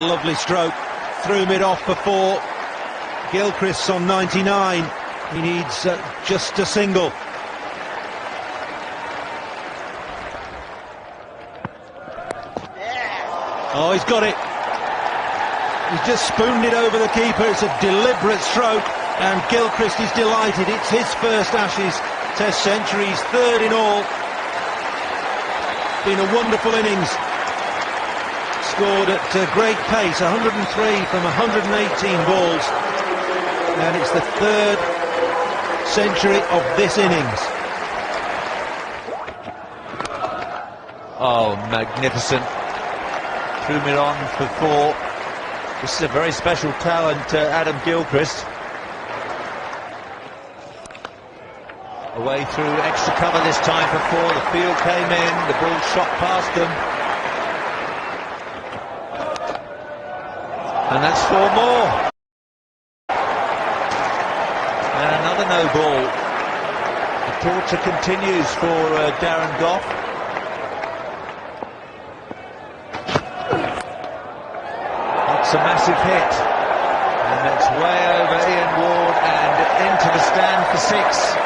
Lovely stroke, threw mid off before. Gilchrist's on 99. He needs just a single. Oh, he's got it. He's just spooned it over the keeper. It's a deliberate stroke, and Gilchrist is delighted. It's his first Ashes Test century. He's third in all. Been a wonderful innings. Scored at great pace, 103 from 118 balls, and it's the third century of this innings. Oh, magnificent. Threw it on for four. This is a very special talent, Adam Gilchrist. Away through extra cover this time for four. The field came in, the ball shot past them. And that's four more. And another no ball. The torture continues for Darren Gough. That's a massive hit. And it's way over Ian Ward and into the stand for six.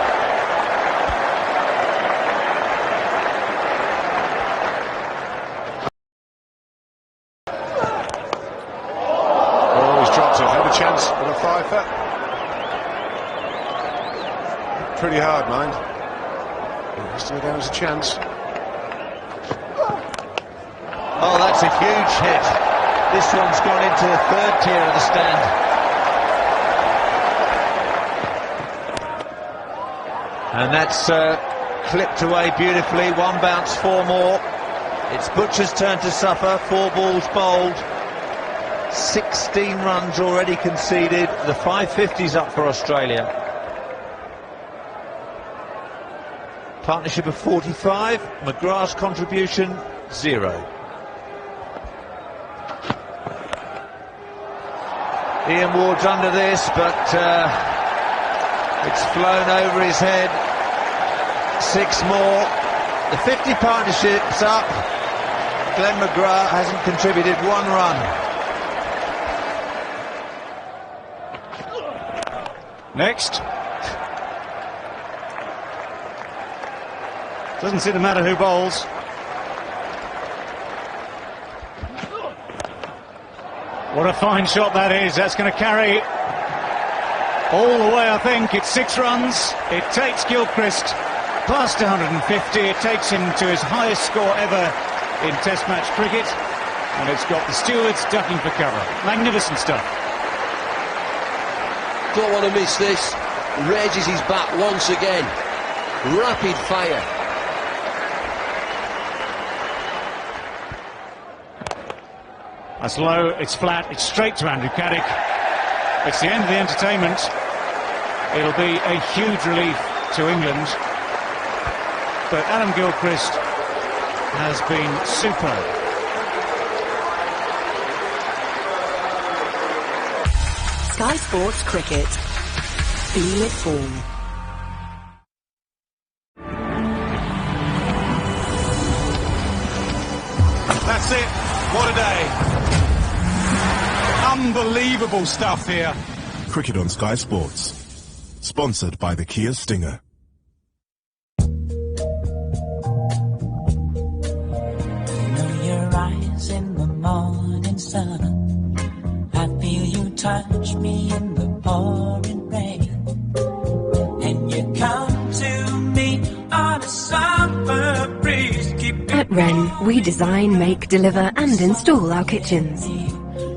Chance for the fifer. Pretty hard, mind. It has to go down as a chance. Oh, that's a huge hit. This one's gone into the third tier of the stand. And that's clipped away beautifully. One bounce, four more. It's Butcher's turn to suffer. 4 balls bowled. 16 runs already conceded. The 550's up for Australia. Partnership of 45. McGrath's contribution 0. Ian Ward's under this, but it's flown over his head. 6 more. The 50 partnership's up. Glenn McGrath hasn't contributed 1 run. Next. Doesn't seem to matter who bowls. What a fine shot that is. That's going to carry all the way, I think. It's 6 runs. It takes Gilchrist past 150. It takes him to his highest score ever in Test match cricket. And it's got the stewards ducking for cover. Magnificent stuff. Don't want to miss this. Raises his bat once again. Rapid fire. That's low, it's flat, it's straight to Andrew Caddick. It's the end of the entertainment. It'll be a huge relief to England. But Adam Gilchrist has been superb. Sky Sports Cricket. Feel it all. That's it. What a day. Unbelievable stuff here. Cricket on Sky Sports. Sponsored by the Kia Stinger. Know your eyes in the morning sun. I feel you touch me in the pouring rain, and you come to me on a summer breeze. At Wren, we design, make, deliver and install our kitchens.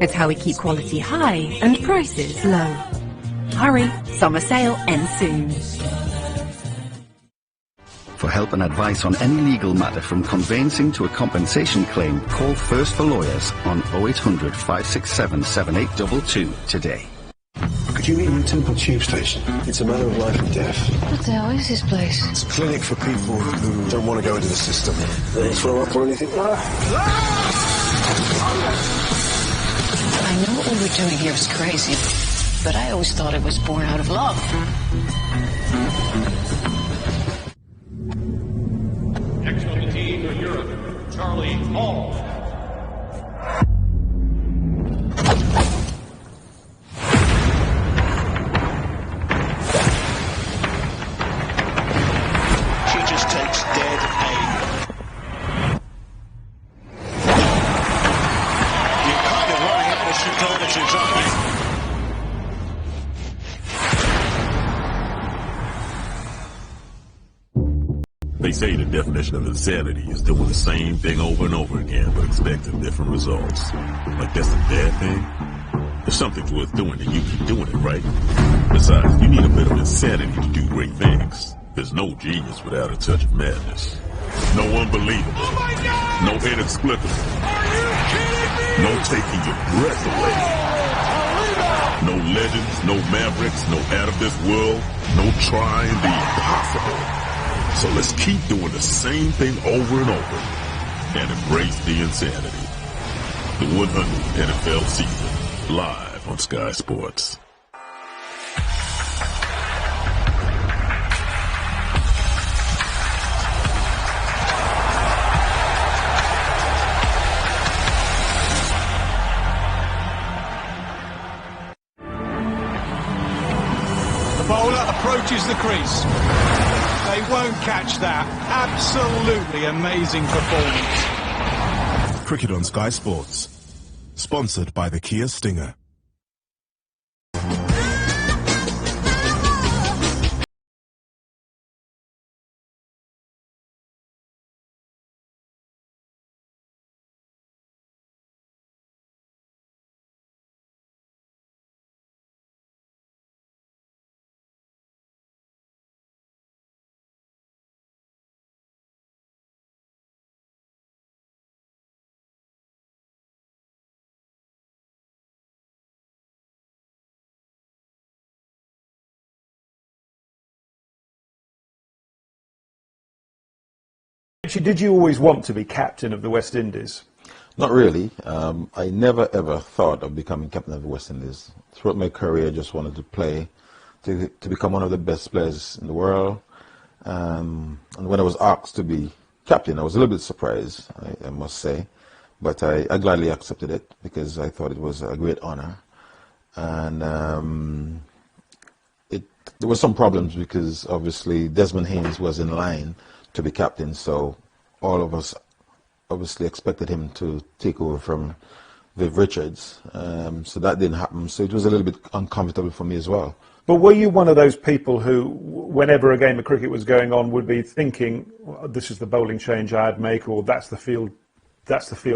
It's how we keep quality high and prices low. Hurry, summer sale ends soon. For help and advice on any legal matter from conveyancing to a compensation claim, call First for Lawyers on 0800 567 7822 today. Could you meet me at Temple Tube Station? It's a matter of life and death. What the hell is this place? It's a clinic for people who don't want to go into the system. They throw up or anything. I know what we're doing here is crazy, but I always thought it was born out of love. Next on the team for Europe, Charlie Hall. say the definition of insanity is doing the same thing over and over again but expecting different results. Like that's a bad thing? If something's worth doing, then you keep doing it, right? Besides, you need a bit of insanity to do great things. There's no genius without a touch of madness. No unbelievable. No inexplicable. No taking your breath away. No legends, no mavericks, no out of this world, no trying the impossible. So let's keep doing the same thing over and over and embrace the insanity. The 100th NFL season, live on Sky Sports. The bowler approaches the crease. They won't catch that. Absolutely amazing performance. Cricket on Sky Sports. Sponsored by the Kia Stinger. Did you always want to be captain of the West Indies? Not really. I never ever thought of becoming captain of the West Indies. Throughout my career, I just wanted to play, to become one of the best players in the world. And when I was asked to be captain, I was a little bit surprised, I must say. But I gladly accepted it because I thought it was a great honor. And there were some problems because obviously Desmond Haynes was in line to be captain, so all of us obviously expected him to take over from Viv Richards. So that didn't happen, so it was a little bit uncomfortable for me as well. But were you one of those people who, whenever a game of cricket was going on, would be thinking, well, this is the bowling change I'd make, or that's the field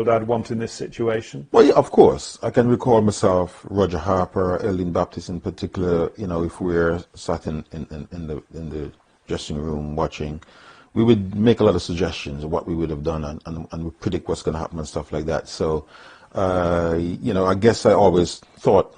I'd want in this situation? Well, yeah, of course. I can recall myself, Roger Harper, Eldin Baptist in particular, you know, if we were sat in the dressing room watching, we would make a lot of suggestions of what we would have done and we predict what's going to happen and stuff like that. So, you know, I guess I always thought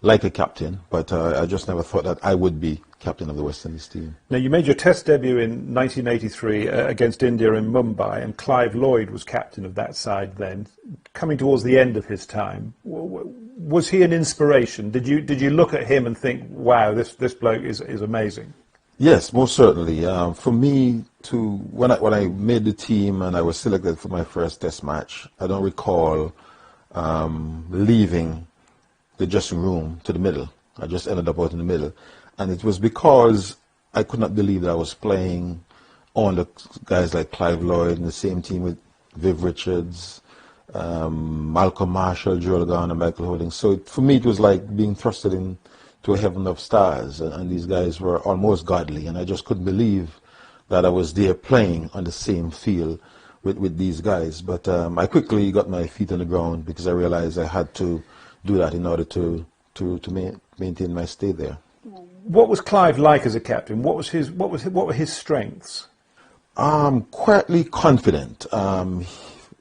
like a captain, but I just never thought that I would be captain of the West Indies team. Now, you made your Test debut in 1983 against India in Mumbai, and Clive Lloyd was captain of that side then. Coming towards the end of his time, was he an inspiration? Did you look at him and think, wow, this bloke is amazing? Yes, most certainly. For me, when I made the team and I was selected for my first Test match, I don't recall leaving the dressing room to the middle. I just ended up out in the middle. And it was because I could not believe that I was playing on the guys like Clive Lloyd in the same team with Viv Richards, Malcolm Marshall, Joel Garner, Michael Holding. So for me, it was like being thrusted into a heaven of stars. And these guys were almost godly. And I just couldn't believe that I was there playing on the same field with these guys. But I quickly got my feet on the ground because I realized I had to do that in order to maintain my stay there. What was Clive like as a captain? What were his strengths? Quietly confident.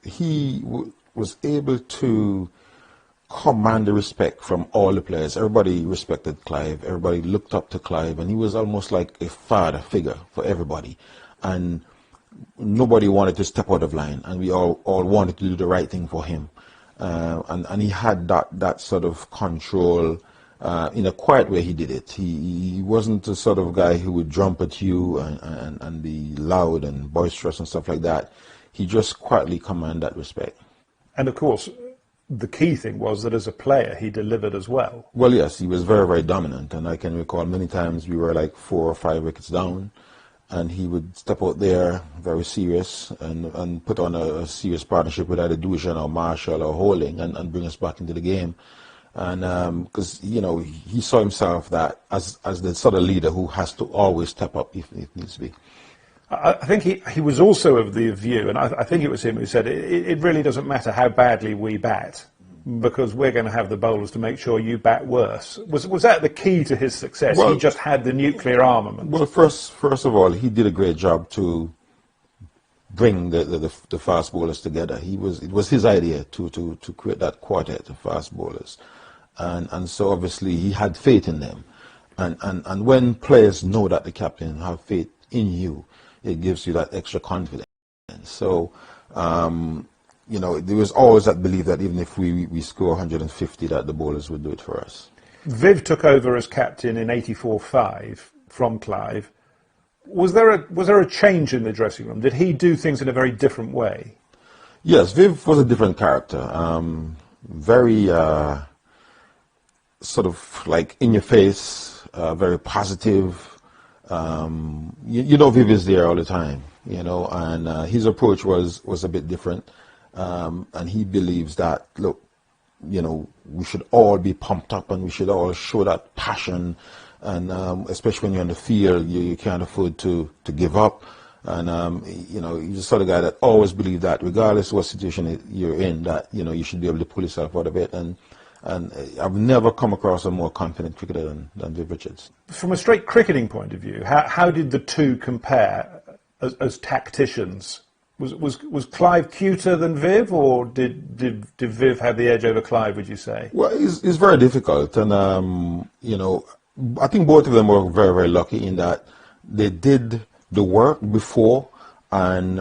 He was able to command the respect from all the players. Everybody respected Clive. Everybody looked up to Clive, and he was almost like a father figure for everybody. And nobody wanted to step out of line, and we all wanted to do the right thing for him. And he had that sort of control. In a quiet way he did it. He wasn't the sort of guy who would jump at you and be loud and boisterous and stuff like that. He just quietly commanded that respect. And of course, the key thing was that as a player he delivered as well. Well, yes, he was very, very dominant. And I can recall many times we were like 4 or 5 wickets down, and he would step out there very serious and put on a serious partnership with either Dushan or Marshall or Holding and bring us back into the game. And because, you know, he saw himself that as the sort of leader who has to always step up if needs to be. I think he was also of the view, and I think it was him who said, it really doesn't matter how badly we bat, because we're going to have the bowlers to make sure you bat worse. Was that the key to his success? Well, he just had the nuclear armament. Well, first of all, he did a great job to bring the fast bowlers together. It was his idea to create that quartet of fast bowlers, and so obviously he had faith in them, and when players know that the captain have faith in you, it gives you that extra confidence. So, you know, there was always that belief that even if we score 150, that the bowlers would do it for us. Viv took over as captain in 84-5 from Clive. Was there a change in the dressing room? Did he do things in a very different way? Yes, Viv was a different character. Very sort of like in your face, very positive. You know, Viv is there all the time, you know, and his approach was a bit different. And he believes that, look, you know, we should all be pumped up and we should all show that passion. And especially when you're on the field, you can't afford to give up. And, you know, he's the sort of guy that always believed that regardless of what situation you're in, that, you know, you should be able to pull yourself out of it. And I've never come across a more confident cricketer than Viv Richards. From a straight cricketing point of view, how did the two compare as tacticians? Was Clive cuter than Viv, or did Viv have the edge over Clive, would you say? Well, it's very difficult, and you know, I think both of them were very, very lucky in that they did the work before, and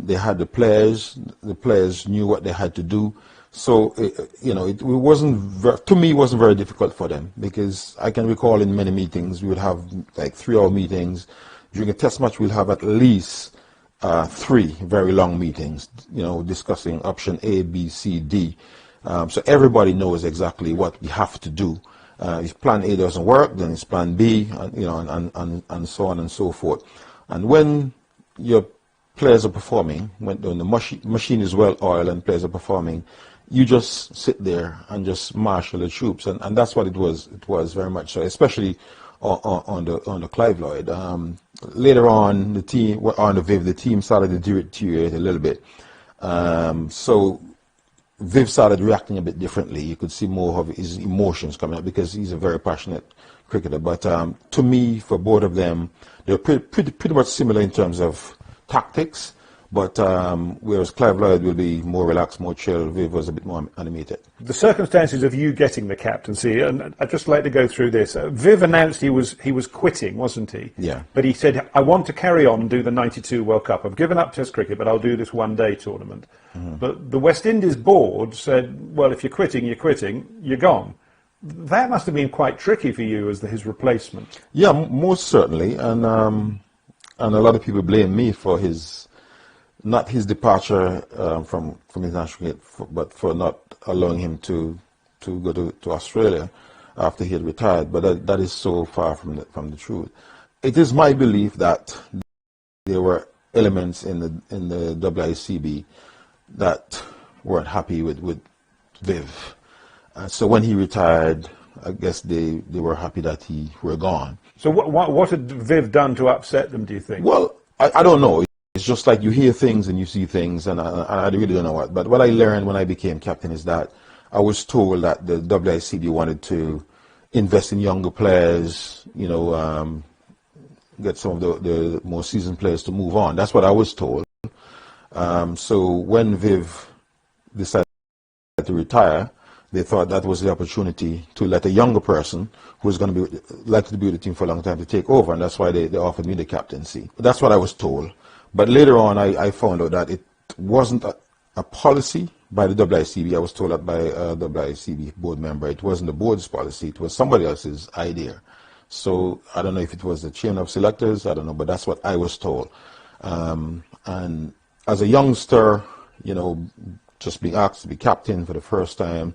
they had the players. The players knew what they had to do. So, you know, it wasn't, to me, it wasn't very difficult for them, because I can recall in many meetings, we would have like 3-hour meetings. During a test match, we'll have at least 3 very long meetings, you know, discussing option A, B, C, D. So everybody knows exactly what we have to do. If plan A doesn't work, then it's plan B, you know, and so on and so forth. And when your players are performing, when the machine is well oiled and players are performing, you just sit there and just marshal the troops, and that's what it was. It was very much so, especially on the Clive Lloyd. Later on, the team on the Viv, the team started to deteriorate a little bit. So Viv started reacting a bit differently. You could see more of his emotions coming out because he's a very passionate cricketer. But to me, for both of them, they're pretty much similar in terms of tactics. But whereas Clive Lloyd will be more relaxed, more chill, Viv was a bit more animated. The circumstances of you getting the captaincy, and I'd just like to go through this. Viv announced he was quitting, wasn't he? Yeah. But he said, I want to carry on and do the 92 World Cup. I've given up Test cricket, but I'll do this one-day tournament. Mm-hmm. But the West Indies board said, well, if you're quitting, you're gone. That must have been quite tricky for you as his replacement. Yeah, most certainly. And a lot of people blame me for not his departure from international cricket, but for not allowing him to go to Australia after he had retired. But that is so far from the truth. It is my belief that there were elements in the WICB that weren't happy with Viv. So when he retired, I guess they were happy that he were gone. So what had Viv done to upset them, do you think? Well, I don't know. It's just like you hear things and you see things, and I really don't know what. But what I learned when I became captain is that I was told that the WICB wanted to invest in younger players, you know, get some of the more seasoned players to move on. That's what I was told. So when Viv decided to retire, they thought that was the opportunity to let a younger person who was going to be likely to be with the team for a long time to take over, and that's why they offered me the captaincy. That's what I was told. But later on, I found out that it wasn't a policy by the WICB. I was told that by a WICB board member. It wasn't the board's policy. It was somebody else's idea. So I don't know if it was the chain of selectors. I don't know, but that's what I was told. And as a youngster, you know, just being asked to be captain for the first time,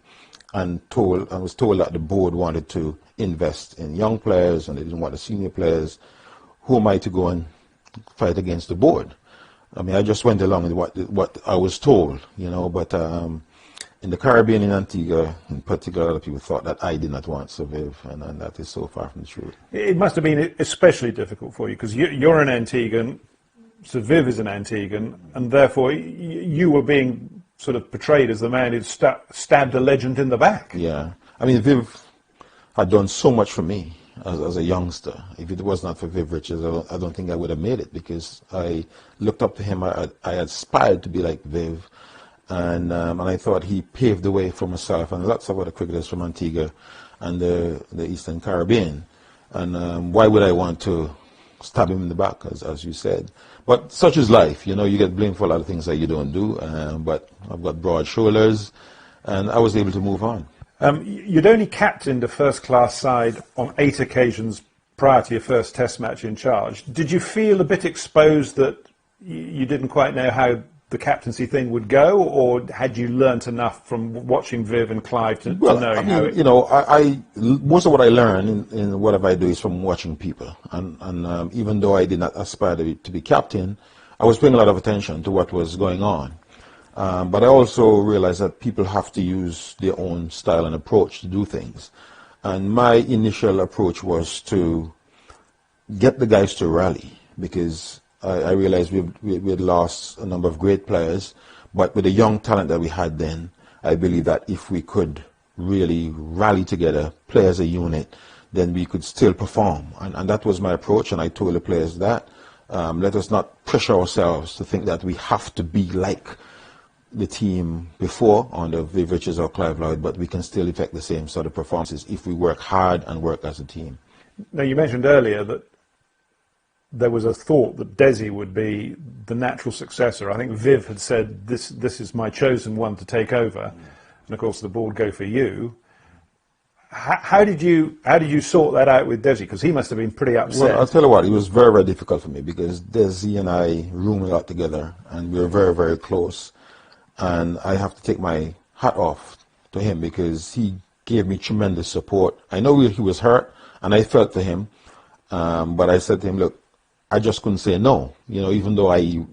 and I was told that the board wanted to invest in young players and they didn't want the senior players. Who am I to go and fight against the board? I mean, I just went along with what I was told, you know, but in the Caribbean, in Antigua in particular, a lot of people thought that I did not want Sir Viv, and that is so far from the truth. It must have been especially difficult for you, because you're an Antiguan, Sir Viv is an Antiguan, and therefore you were being sort of portrayed as the man who'd stabbed a legend in the back. Yeah. I mean, Viv had done so much for me as a youngster. If it was not for Viv Richards, I don't think I would have made it, because I looked up to him. I aspired to be like Viv, and I thought he paved the way for myself and lots of other cricketers from Antigua and the Eastern Caribbean. And why would I want to stab him in the back, as you said? But such is life, you know. You get blamed for a lot of things that you don't do, but I've got broad shoulders, and I was able to move on. You'd only captained a first-class side on 8 occasions prior to your first Test match in charge. Did you feel a bit exposed that you didn't quite know how the captaincy thing would go, or had you learnt enough from watching Viv and Clive to know how it... You know, most of what I learn in whatever I do is from watching people. And even though I did not aspire to be captain, I was paying a lot of attention to what was going on. But I also realized that people have to use their own style and approach to do things. And my initial approach was to get the guys to rally, because I realized we had lost a number of great players, but with the young talent that we had then, I believe that if we could really rally together, play as a unit, then we could still perform. And that was my approach, and I told the players that. Let us not pressure ourselves to think that we have to be like the team before under Viv Richards or Clive Lloyd, but we can still effect the same sort of performances if we work hard and work as a team. Now, you mentioned earlier that there was a thought that Desi would be the natural successor. I think Viv had said, this is my chosen one to take over. And of course the ball would go for you. How did you sort that out with Desi? Because he must have been pretty upset. Well, I'll tell you what, it was very, very difficult for me, because Desi and I roomed a lot together, and we were very, very close. And I have to take my hat off to him, because he gave me tremendous support. I know he was hurt, and I felt for him. But I said to him, look, I just couldn't say no, you know, even though I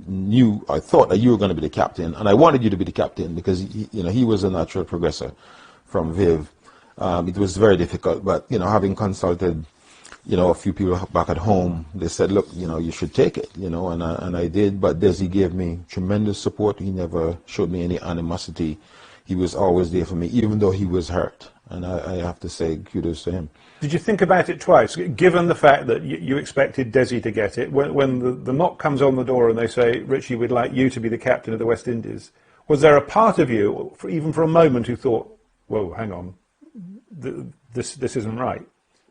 thought that you were going to be the captain, and I wanted you to be the captain, because he was a natural progressor from Viv. It was very difficult, but having consulted, a few people back at home, they said, look, you should take it, and I did. But Desi gave me tremendous support. He never showed me any animosity. He was always there for me, even though he was hurt, and I have to say kudos to him. Did you think about it twice, given the fact that you expected Desi to get it? When the knock comes on the door and they say, Richie, we'd like you to be the captain of the West Indies, was there a part of you, even for a moment, who thought, whoa, hang on, this isn't right?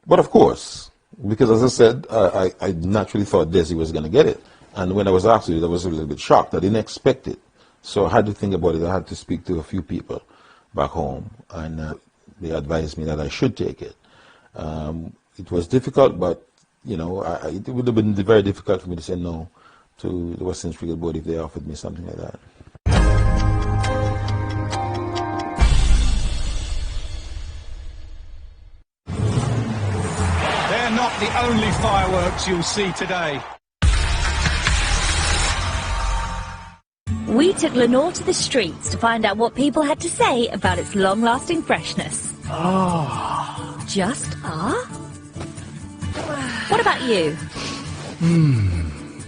But of course, because as I said, I naturally thought Desi was going to get it. And when I was asked to do it, I was a little bit shocked. I didn't expect it. So I had to think about it. I had to speak to a few people back home, and they advised me that I should take it. It was difficult, but it would have been very difficult for me to say no to the West Indies Cricket Board if they offered me something like that. They're not the only fireworks you'll see today. We took Lenore to the streets to find out what people had to say about its long-lasting freshness. Just What about you?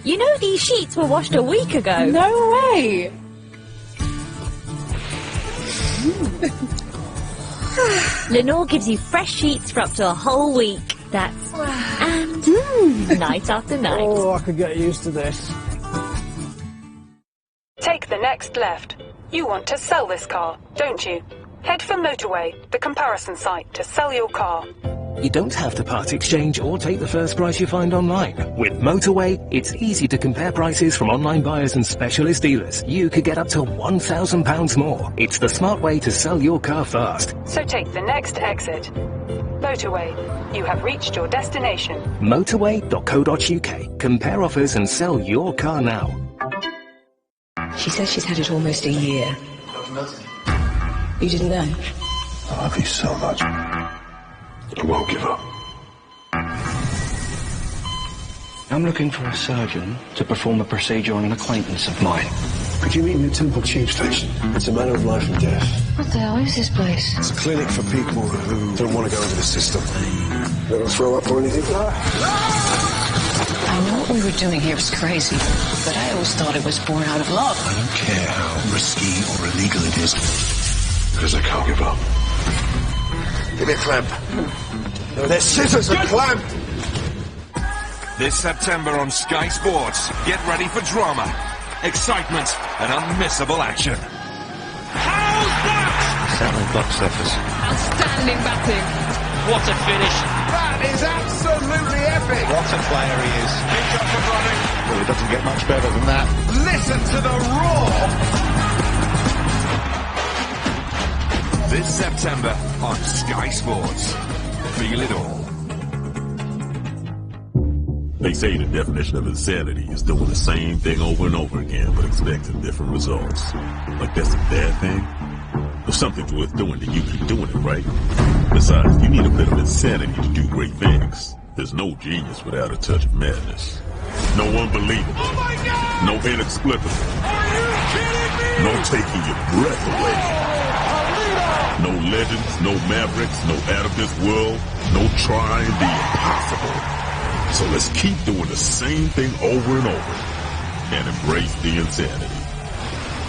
You know these sheets were washed a week ago. No way! Lenore gives you fresh sheets for up to a whole week. That's night after night. Oh, I could get used to this. Take the next left. You want to sell this car, don't you? Head for Motorway, the comparison site, to sell your car. You don't have to part exchange or take the first price you find online. With Motorway, it's easy to compare prices from online buyers and specialist dealers. You could get up to £1,000 more. It's the smart way to sell your car fast. So take the next exit. Motorway, you have reached your destination. Motorway.co.uk. Compare offers and sell your car now. She says she's had it almost a year. That was nothing. You didn't know? I love you so much. I won't give up. I'm looking for a surgeon to perform a procedure on an acquaintance of mine. Could you meet me at Temple Tube Station? It's a matter of life and death. What the hell is this place? It's a clinic for people who don't want to go into the system. They don't throw up or anything? I know what we were doing here was crazy, but I always thought it was born out of love. I don't care how risky or illegal it is, because I can't give up. Give me a clamp. No, they're scissors, a clamp! This September on Sky Sports, get ready for drama, excitement, and unmissable action. How's that? Certainly block surface. Outstanding batting. What a finish. That is absolutely epic. What a player he is. He's up and running. Well, it doesn't get much better than that. Listen to the roar. This September on Sky Sports. Feel it all. They say the definition of insanity is doing the same thing over and over again, but expecting different results. Like that's a bad thing? If something's worth doing, then you keep doing it, right? Besides, you need a bit of insanity to do great things. There's no genius without a touch of madness. No unbelievable. Oh my God! No inexplicable. Are you kidding me? No taking your breath away. No legends, no mavericks, no out of this world, no trying the impossible. So let's keep doing the same thing over and over and embrace the insanity.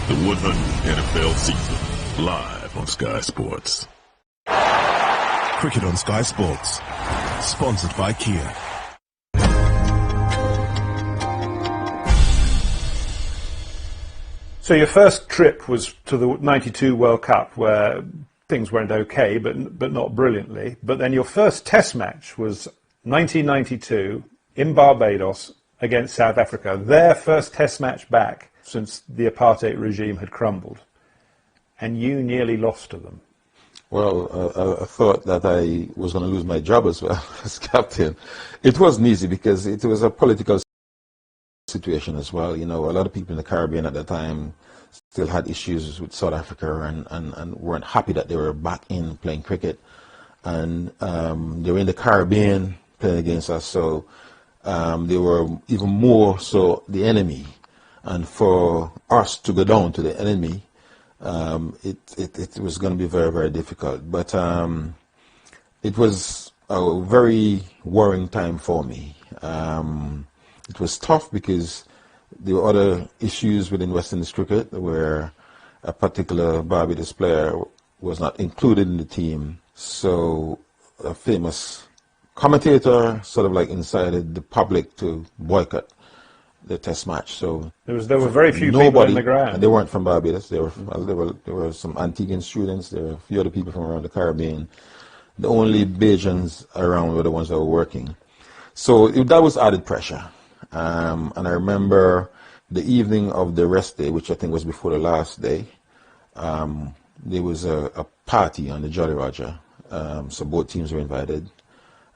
The 100th NFL season, live on Sky Sports. Cricket on Sky Sports, sponsored by Kia. So your first trip was to the '92 World Cup, where things went okay, but not brilliantly. But then your first Test match was 1992 in Barbados against South Africa, their first Test match back since the apartheid regime had crumbled, and you nearly lost to them. Well, I thought that I was going to lose my job as well as captain. It wasn't easy because it was a political situation as well. You know, a lot of people in the Caribbean at the time still had issues with South Africa and weren't happy that they were back in playing cricket. And they were in the Caribbean playing against us, so they were even more so the enemy. And for us to go down to the enemy, it was going to be very, very difficult. But it was a very worrying time for me. It was tough because there were other issues within West Indies cricket where a particular Barbados player was not included in the team. So a famous commentator sort of like incited the public to boycott the Test match. So there were very few people on the ground. And they weren't from Barbados. There were some Antiguan students. There were a few other people from around the Caribbean. The only Bajans around were the ones that were working. So that was added pressure. And I remember the evening of the rest day, which I think was before the last day, there was a party on the Jolly Roger. So both teams were invited.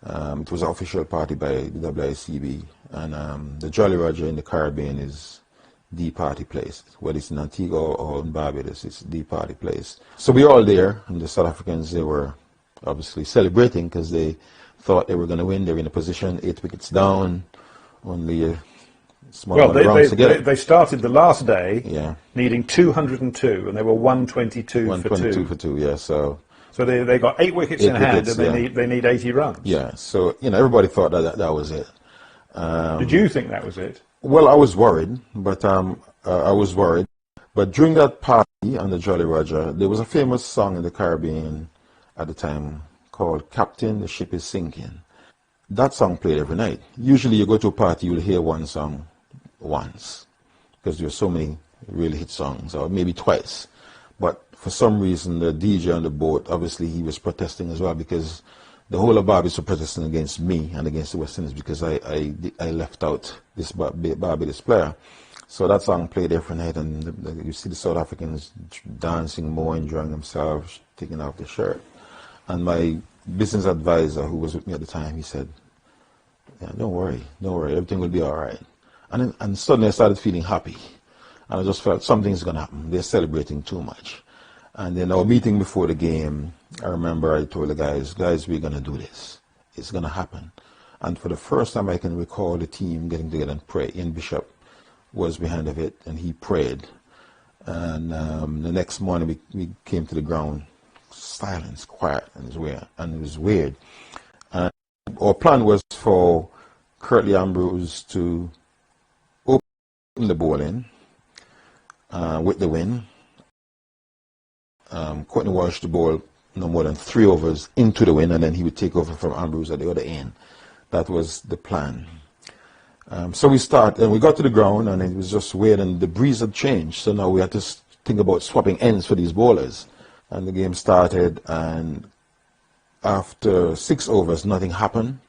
It was an official party by the WICB. And the Jolly Roger in the Caribbean is the party place. Whether it's in Antigua or in Barbados, it's the party place. So we were all there, and the South Africans, they were obviously celebrating because they thought they were going to win. They were in a position, 8 wickets down, only a small amount of rounds to get it. They started the last day needing 202, and they were 122 for 2. 122 for 2, yeah. So they got 8 wickets in hand, and they need 80 runs. Yeah, so everybody thought that was it. Did you think that was it? Well, I was worried, but But during that party on the Jolly Roger, there was a famous song in the Caribbean at the time called "Captain, the Ship is Sinking." That song played every night. Usually you go to a party, you'll hear one song once, because there are so many really hit songs, or maybe twice. But for some reason, the DJ on the boat, obviously he was protesting as well, because the whole of Barbados were protesting against me and against the West Indies because I left out this Barbados player. So that song played every night, and you see the South Africans dancing more, enjoying themselves, taking off their shirt. And my business advisor, who was with me at the time, he said, "Yeah, don't worry, everything will be all right." And suddenly I started feeling happy. And I just felt something's going to happen. They're celebrating too much. And then our meeting before the game, I remember I told the guys, we're going to do this. It's going to happen. And for the first time I can recall the team getting together and pray. Ian Bishop was behind of it, and he prayed. And the next morning we came to the ground, silence, quiet, and it was weird. And our plan was for Curtly Ambrose to open the ball in with the win. Courtney Walsh the ball no more than 3 overs into the win, and then he would take over from Ambrose at the other end. That was the plan. So we got to the ground, and it was just weird, and the breeze had changed. So now we had to think about swapping ends for these bowlers. And the game started, and after 6 overs, nothing happened.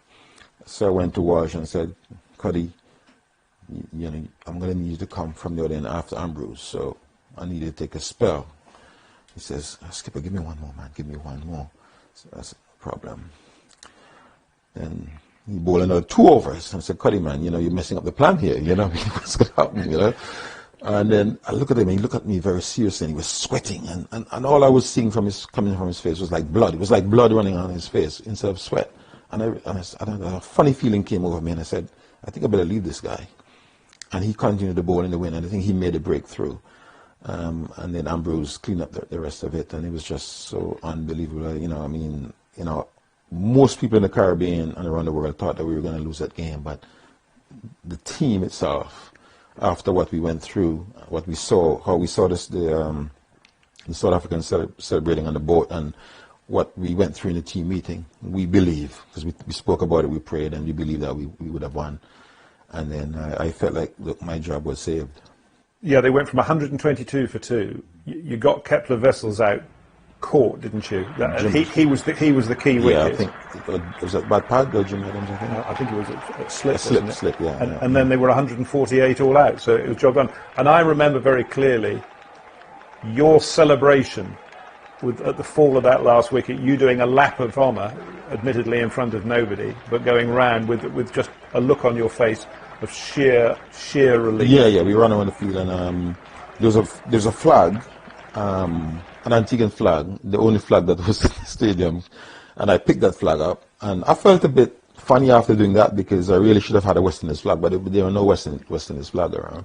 So I went to Walsh and said, Cuddy, you know, I'm going to need you to come from the other end after Ambrose, so I need you to take a spell. He says, Skipper, give me one more, man, give me one more. So that's a problem. Then he bowled another 2 overs. I said, Cuddy, man, you know, you're messing up the plan here, you know, what's going to happen, you know? And then I look at him, and he looked at me very seriously, and he was sweating, and all I was seeing coming from his face was like blood. It was like blood running on his face instead of sweat. And a funny feeling came over me, and I said, I think I better leave this guy. And he continued to bowl in the win, and I think he made a breakthrough. And then Ambrose cleaned up the rest of it, and it was just so unbelievable. You know, I mean, you know, most people in the Caribbean and around the world thought that we were going to lose that game, but the team itself, after what we went through, what we saw, how we saw this, the South Africans celebrating on the boat, and what we went through in the team meeting, we believe, because we spoke about it, we prayed, and we believed that we would have won. And then I felt like, look, my job was saved. Yeah, they went from 122 for 2. You got Kepler Wessels out caught, didn't you? He was the key wicket. Yeah, I think it was at bad pad or Jim Adams, I think. I think it was at slip. Slip, yeah. And then they were 148 all out, so it was job done. And I remember very clearly your celebration at the fall of that last wicket, you doing a lap of honour, admittedly in front of nobody, but going round with just a look on your face of sheer relief. Yeah, we ran around the field, and there's a flag, an Antiguan flag, the only flag that was in the stadium, and I picked that flag up, and I felt a bit funny after doing that, because I really should have had a West Indies flag, but there were no West Indies flag around,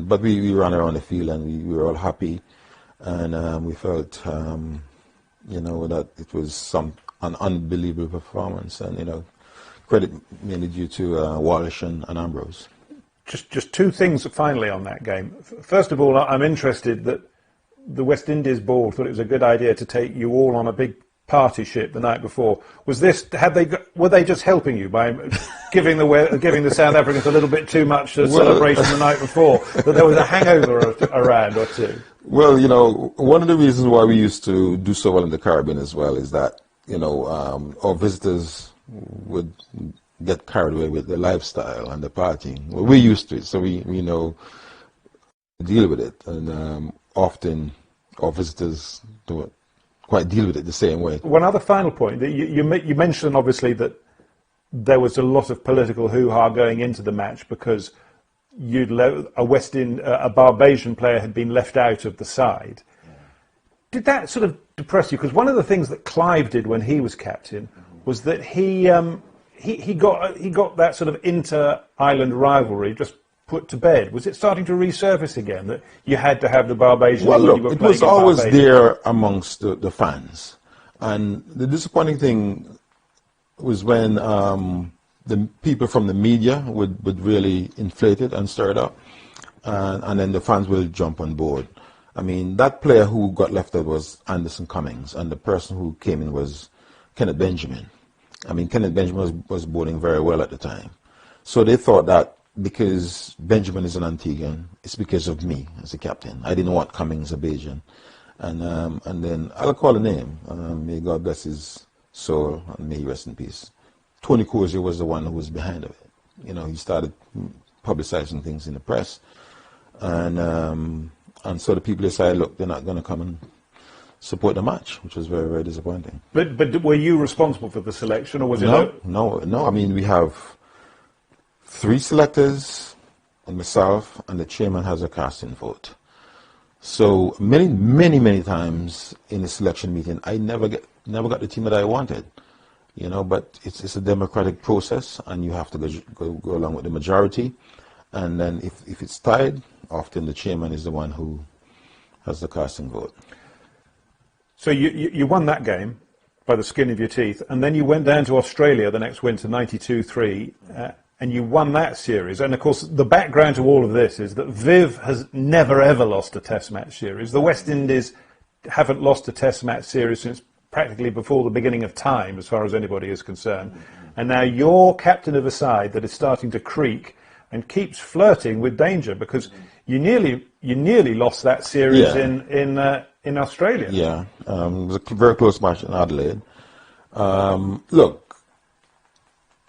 but we ran around the field, and we were all happy, and we felt you know, that it was an unbelievable performance, and you know, credit mainly due to Walsh and Ambrose. Just 2 things finally on that game. First of all, I'm interested that the West Indies board thought it was a good idea to take you all on a big party ship the night before. Were they just helping you by giving the South Africans a little bit too much celebration the night before, that there was a hangover around or 2? Well, you know, one of the reasons why we used to do so well in the Caribbean as well is that, you know, our visitors would get carried away with the lifestyle and the partying. Well, we're used to it, so we know deal with it, and often our visitors don't quite deal with it the same way. One other final point, that you mentioned obviously that there was a lot of political hoo-ha going into the match because a Barbadian player had been left out of the side. Did that sort of depress you? Because one of the things that Clive did when he was captain was that he got that sort of inter-island rivalry just put to bed. Was it starting to resurface again, that you had to have the Barbadians? Well, look, it was always there amongst the fans. And the disappointing thing was when the people from the media would really inflate it and stir it up. And then the fans will jump on board. I mean, that player who got left out was Anderson Cummings, and the person who came in was Kenneth Benjamin. I mean, Kenneth Benjamin was bowling very well at the time. So they thought that because Benjamin is an Antiguan, it's because of me as a captain. I didn't want Cummings, a Bajan. And then I'll call a name. May God bless his soul and may he rest in peace. Tony Cozier was the one who was behind it. You know, he started publicizing things in the press. And so the people decided, look, they're not going to come and support the match, which was very, very disappointing. But were you responsible for the selection, or was it? No. I mean, we have 3 selectors, and myself, and the chairman has a casting vote. So many times in the selection meeting, I never got the team that I wanted. You know, but it's a democratic process, and you have to go along with the majority. And then if it's tied, often the chairman is the one who has the casting vote. So you won that game. by the skin of your teeth, and then you went down to Australia the next winter, 92-3, and you won that series. And of course, the background to all of this is that Viv has never ever lost a Test match series. The West Indies haven't lost a Test match series since practically before the beginning of time, as far as anybody is concerned. And now you're captain of a side that is starting to creak and keeps flirting with danger, because you nearly lost that series in Australia. Yeah, it was a very close match in Adelaide. Look,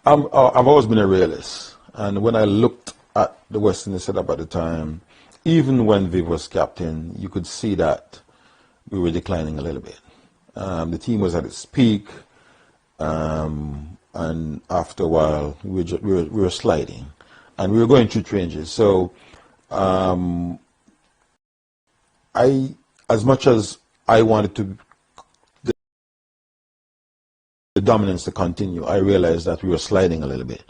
I've always been a realist, and when I looked at the West Indies setup at the time, even when Viv was captain, you could see that we were declining a little bit. The team was at its peak, and after a while, we were sliding, and we were going through changes. So, as much as I wanted the dominance to continue, I realized that we were sliding a little bit.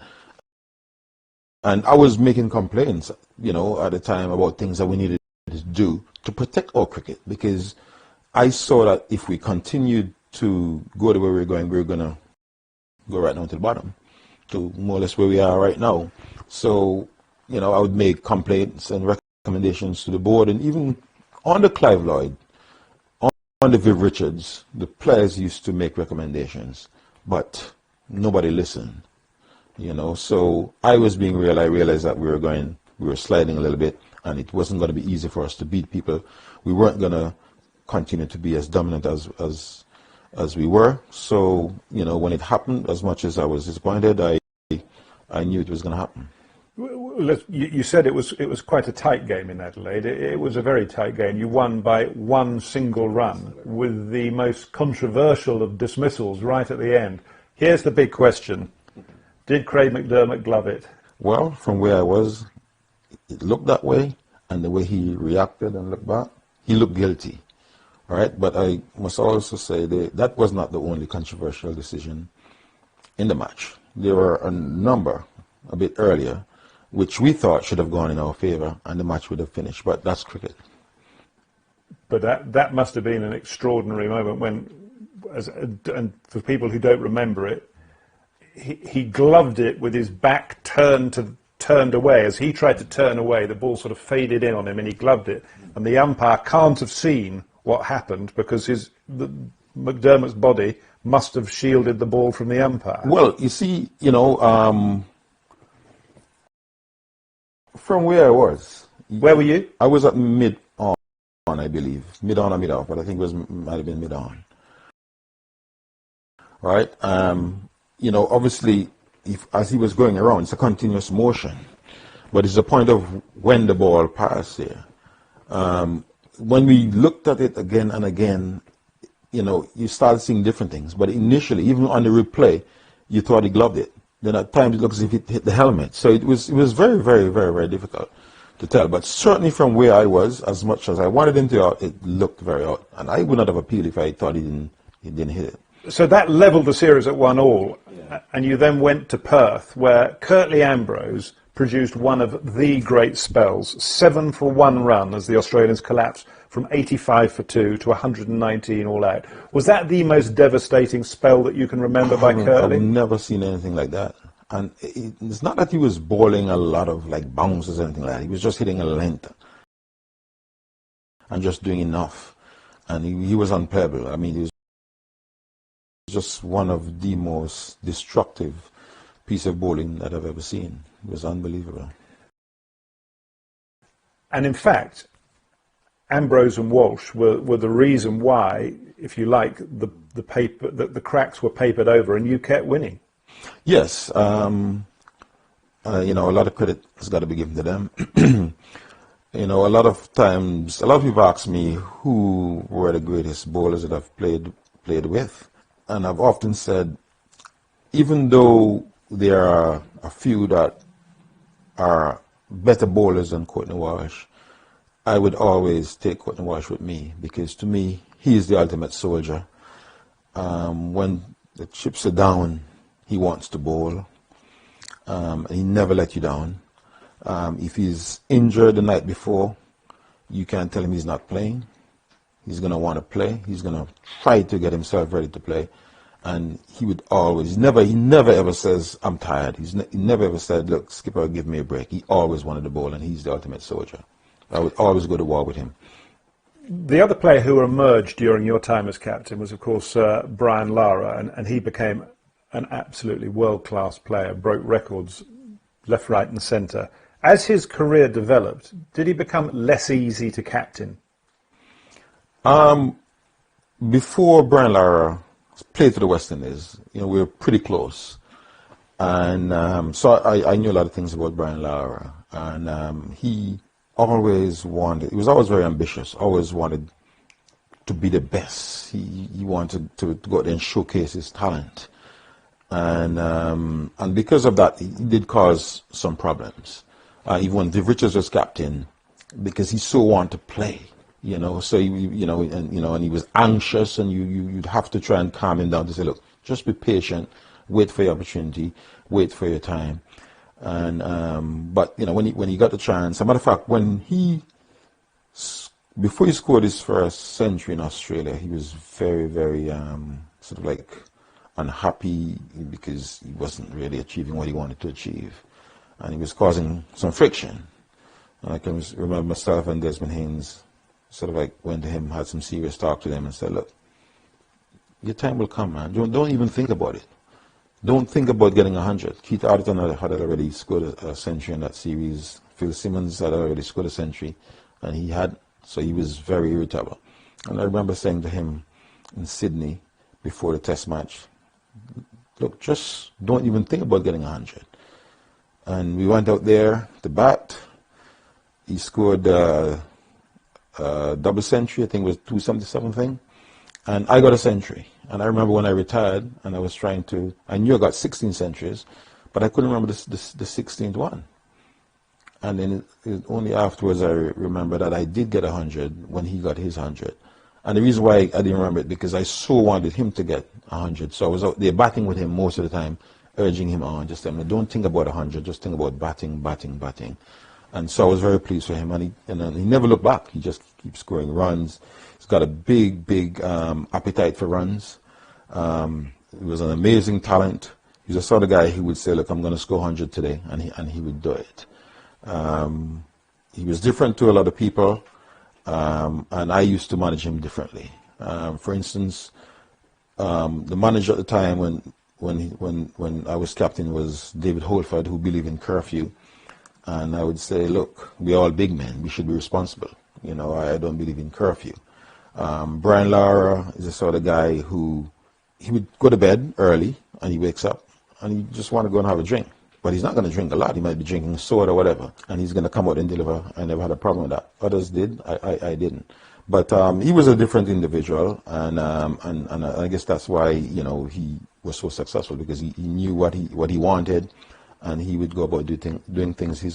And I was making complaints, you know, at the time about things that we needed to do to protect our cricket, because I saw that if we continued to go the way we were going to go right down to the bottom, to more or less where we are right now. So, you know, I would make complaints and recommendations to the board, and even on the Clive Lloyd, on the Viv Richards, the players used to make recommendations, but nobody listened, you know. So I was being real. I realized that we were sliding a little bit, and it wasn't going to be easy for us to beat people. We weren't going to continue to be as dominant as we were. So, you know, when it happened, as much as I was disappointed, I knew it was going to happen. You said it was quite a tight game in Adelaide. It was a very tight game. You won by one single run with the most controversial of dismissals right at the end. Here's the big question. Did Craig McDermott glove it? Well, from where I was, it looked that way, and the way he reacted and looked back, he looked guilty. All right, but I must also say that was not the only controversial decision in the match. There were a number a bit earlier which we thought should have gone in our favour, and the match would have finished. But that's cricket. But that must have been an extraordinary moment when, and for people who don't remember it, he gloved it with his back turned away. As he tried to turn away, the ball sort of faded in on him, and he gloved it. And the umpire can't have seen what happened because McDermott's body must have shielded the ball from the umpire. Well, you see, you know, from where I was. Where were you? I was at mid-on, I believe. Mid-on or mid-off, but I think it might have been mid-on. Right? You know, obviously, as he was going around, it's a continuous motion. But it's a point of when the ball passed there. When we looked at it again and again, you know, you started seeing different things. But initially, even on the replay, you thought he gloved it. Then at times it looks as if it hit the helmet. So it was very, very, very, very difficult to tell. But certainly from where I was, as much as I wanted him to out, it looked very out. And I would not have appealed if I thought he didn't hit it. So that levelled the series at 1-1, and you then went to Perth, where Curtly Ambrose produced one of the great spells, 7 for 1 run as the Australians collapsed from 85 for 2 to 119 all out. Was that the most devastating spell that you can remember by Curtly? I've never seen anything like that. And it's not that he was bowling a lot of like bounces or anything like that. He was just hitting a length and just doing enough. And he was unplayable. I mean, he was just one of the most destructive piece of bowling that I've ever seen. It was unbelievable. And in fact, Ambrose and Walsh were the reason why, if you like, the cracks were papered over and you kept winning. Yes, you know, a lot of credit has got to be given to them. You know, a lot of times, a lot of people ask me who were the greatest bowlers that I've played with, and I've often said, even though there are a few that are better bowlers than Courtney Walsh, I would always take Courtney Walsh with me, because to me, he is the ultimate soldier. When the chips are down, he wants to bowl. He never let you down. If he's injured the night before, you can't tell him he's not playing. He's going to want to play. He's going to try to get himself ready to play. And he would always, he never ever says, I'm tired. He never ever said, look, skipper, give me a break. He always wanted the ball, and he's the ultimate soldier. I would always go to war with him. The other player who emerged during your time as captain was, of course, Brian Lara, and he became an absolutely world-class player, broke records left, right and centre. As his career developed, did he become less easy to captain? Before Brian Lara played for the West Indies, we were pretty close. And so I knew a lot of things about Brian Lara. And he was always very ambitious, always wanted to be the best. He wanted to go out there and showcase his talent. And because of that, he did cause some problems. Even when Viv Richards was captain, because he so wanted to play, so and he was anxious, and you'd have to try and calm him down to say, look, just be patient, wait for your opportunity, wait for your time. And but when he got the chance, as a matter of fact, before he scored his first century in Australia, he was very, very sort of like unhappy because he wasn't really achieving what he wanted to achieve, and he was causing some friction. And I can remember myself and Desmond Haynes sort of like went to him, had some serious talk to them, and said, look, your time will come, man. Don't even think about it. Don't think about getting 100. Keith Arden had already scored a century in that series. Phil Simmons had already scored a century, and he had, so he was very irritable. And I remember saying to him in Sydney before the test match, look, just don't even think about getting 100. And we went out there to bat. He scored a double century, I think it was 277 thing. And I got a century. And I remember when I retired, and I knew I got 16 centuries, but I couldn't remember the 16th one. And then only afterwards I remember that I did get 100 when he got his 100. And the reason why I didn't remember it, because I so wanted him to get 100. So I was out there batting with him most of the time, urging him on, just saying, don't think about 100, just think about batting. And so I was very pleased for him, and he never looked back. He just keeps scoring runs. He's got a big appetite for runs. He was an amazing talent. He's the sort of guy who would say, look, I'm going to score 100 today, and he would do it. He was different to a lot of people, and I used to manage him differently. For instance, the manager at the time when I was captain was David Holford, who believed in curfew. And I would say, look, we're all big men. We should be responsible. I don't believe in curfew. Brian Lara is the sort of guy who he would go to bed early, and he wakes up, and he just want to go and have a drink. But he's not going to drink a lot. He might be drinking soda or whatever, and he's going to come out and deliver. I never had a problem with that. Others did. I didn't. But he was a different individual, and I guess that's why he was so successful, because he knew what he wanted, and he would go about doing things his way.